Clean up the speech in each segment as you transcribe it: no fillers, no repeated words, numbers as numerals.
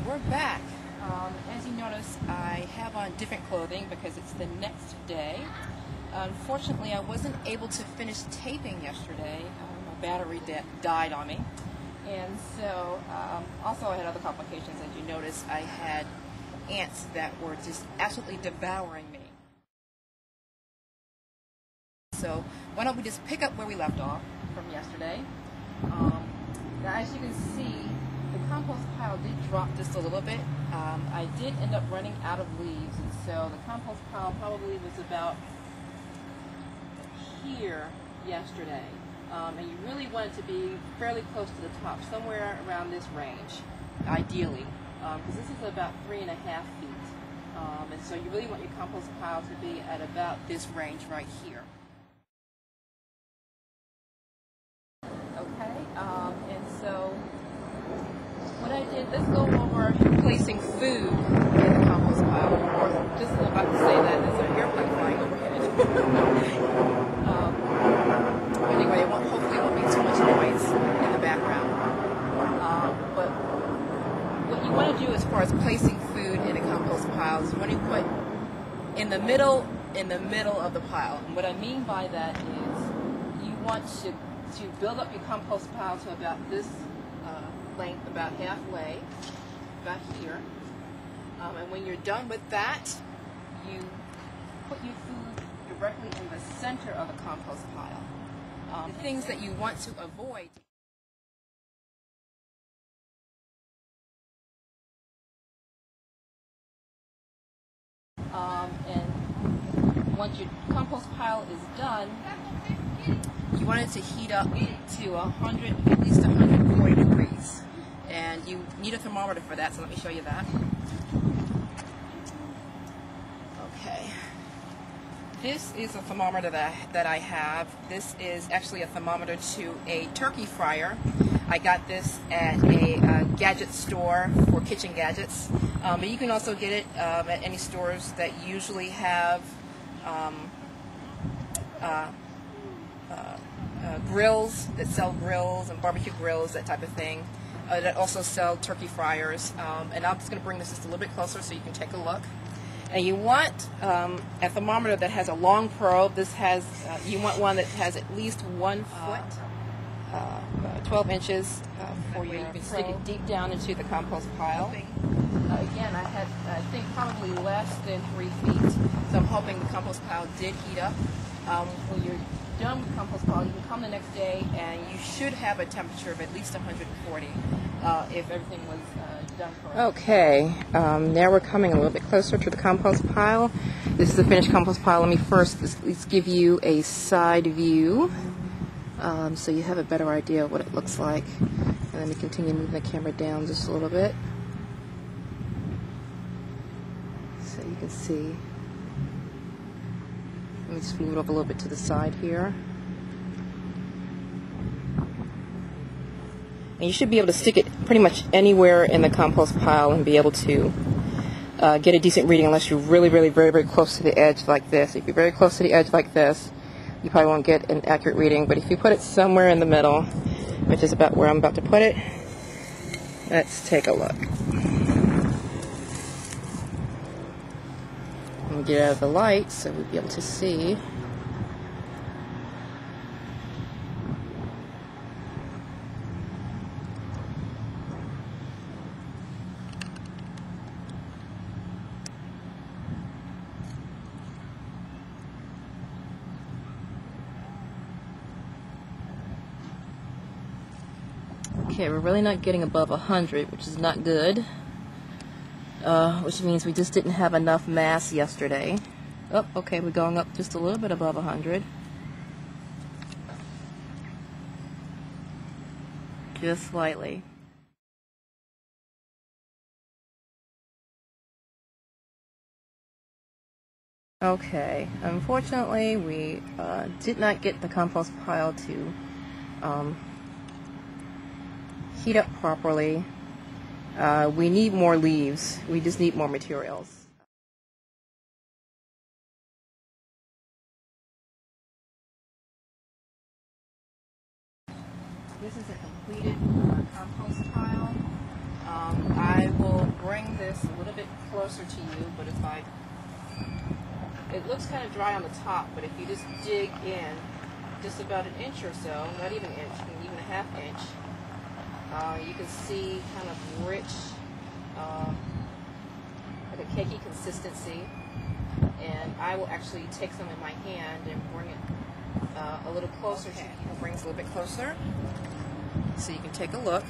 we're back. As you notice, I have on different clothing because it's the next day. Unfortunately, I wasn't able to finish taping yesterday. My battery died on me. And so, also I had other complications. As you notice, I had ants that were just absolutely devouring me. So, why don't we just pick up where we left off from yesterday. Now, as you can see, the compost pile did drop just a little bit. I did end up running out of leaves, and so the compost pile probably was about here yesterday. And you really want it to be fairly close to the top, somewhere around this range, ideally, because this is about 3.5 feet. And so you really want your compost pile to be at about this range right here. Okay, and so what I did, let's go over placing food in the compost pile. Of course, just about to say that there's an airplane flying overhead. Anyway, hopefully it won't be too much noise in the background. But what you want to do as far as placing food in a compost pile is you want to put in the middle of the pile. And what I mean by that is you want to build up your compost pile to about this length, about halfway, about here. And when you're done with that, you put your food directly in the center of the compost pile. The things that you want to avoid. And once your compost pile is done, you want it to heat up to at least 140 degrees. And you need a thermometer for that, so let me show you that. Okay. This is a thermometer that I have. This is actually a thermometer to a turkey fryer. I got this at a gadget store for kitchen gadgets. But you can also get it at any stores that usually have grills, that sell grills and barbecue grills, that type of thing. That also sell turkey fryers. And I'm just going to bring this just a little bit closer so you can take a look. And you want a thermometer that has a long probe. This has, you want one that has at least 1 foot, 12 inches for your. You can stick it deep down into the compost pile. Again, I had, I think, probably less than 3 feet. So I'm hoping the compost pile did heat up. When you're done with the compost pile, you can come the next day and you should have a temperature of at least 140 if everything was done correctly. Okay, now we're coming a little bit closer to the compost pile. This is the finished compost pile. Let me first at least give you a side view so you have a better idea of what it looks like. And let me continue moving the camera down just a little bit so you can see. Let me just move it up a little bit to the side here. And you should be able to stick it pretty much anywhere in the compost pile and be able to get a decent reading unless you're really, very, very close to the edge like this. If you're very close to the edge like this, you probably won't get an accurate reading. But if you put it somewhere in the middle, which is about where I'm about to put it, let's take a look. We'll get out of the light so we'll be able to see. Okay, we're really not getting above 100, which is not good. Which means we just didn't have enough mass yesterday. Oh, okay, we're going up just a little bit above 100. Just slightly. Okay, unfortunately we did not get the compost pile to heat up properly. We need more leaves. We just need more materials. This is a completed compost pile. I will bring this a little bit closer to you, but if it looks kind of dry on the top, but if you just dig in just about an inch or so, not even an inch, even a half inch, you can see kind of rich, like a cakey consistency. And I will actually take some in my hand and bring it a little closer. Okay. It brings a little bit closer, so you can take a look.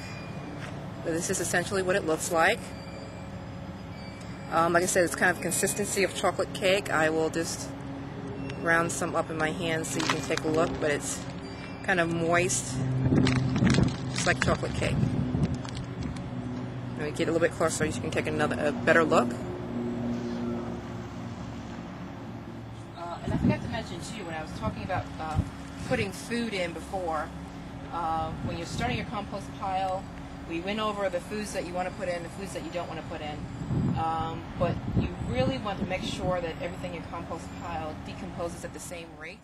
But this is essentially what it looks like. Like I said, it's kind of consistency of chocolate cake. I will just round some up in my hand so you can take a look, but it's kind of moist, just like chocolate cake. Let me get a little bit closer so you can take a better look. And I forgot to mention too, when I was talking about putting food in before, when you're starting your compost pile, we went over the foods that you want to put in, the foods that you don't want to put in. But you really want to make sure that everything in your compost pile decomposes at the same rate.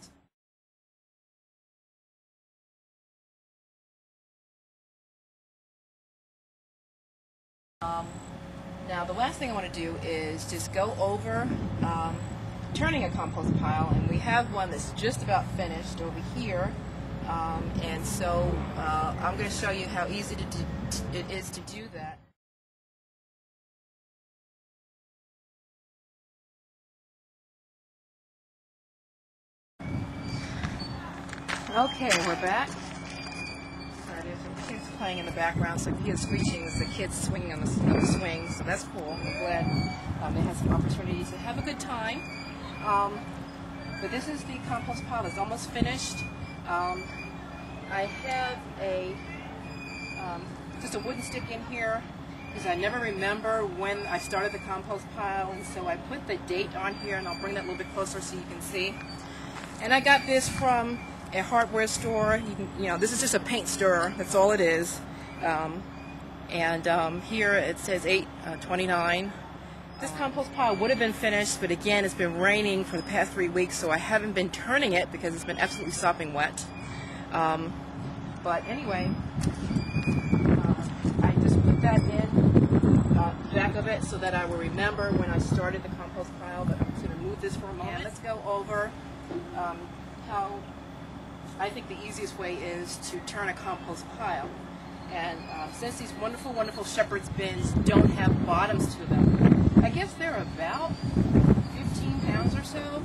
Now the last thing I want to do is just go over turning a compost pile, and we have one that's just about finished over here, and so I'm going to show you how easy it is to do that. Okay, we're back. Sorry, there's some kids playing in the background, so if you hear screeching, it's the kids swinging on the swing, so that's cool. I'm glad they had some opportunity to have a good time. But this is the compost pile that's almost finished. I have just a wooden stick in here because I never remember when I started the compost pile, and so I put the date on here, and I'll bring that a little bit closer so you can see. And I got this from a hardware store. This is just a paint stirrer. That's all it is. Here it says 8/29. This compost pile would have been finished, but again, it's been raining for the past 3 weeks, so I haven't been turning it because it's been absolutely sopping wet. But anyway, I just put that in the back of it so that I will remember when I started the compost pile. But I'm just going to move this for a moment. And let's go over how I think the easiest way is to turn a compost pile. And since these wonderful, wonderful shepherd's bins don't have bottoms to them, I guess they're about 15 pounds or so.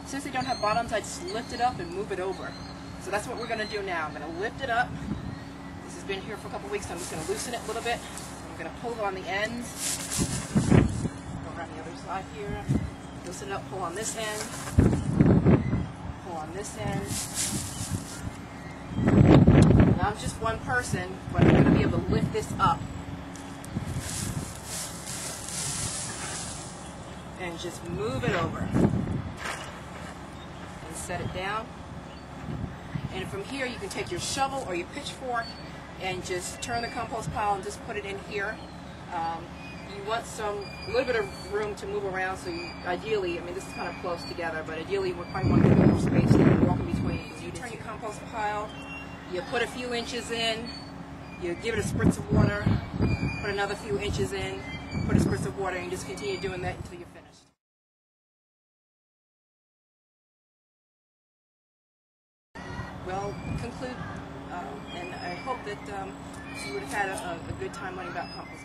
Since they don't have bottoms, I just lift it up and move it over. So that's what we're going to do now. I'm going to lift it up. This has been here for a couple weeks, so I'm just going to loosen it a little bit. I'm going to pull on the ends. Go around the other side here. Loosen it up, pull on this end. Pull on this end. Now I'm just one person, but I'm going to be able to lift this up and just move it over and set it down. And from here you can take your shovel or your pitchfork and just turn the compost pile and just put it in here. You want a little bit of room to move around, so ideally, this is kind of close together, but ideally you would probably want to get more space to walk in between. You turn your compost pile, you put a few inches in, you give it a spritz of water, put another few inches in, put a spritz of water, and you just continue doing that until you're finished. Well, conclude, and I hope that you would have had a good time learning about compost.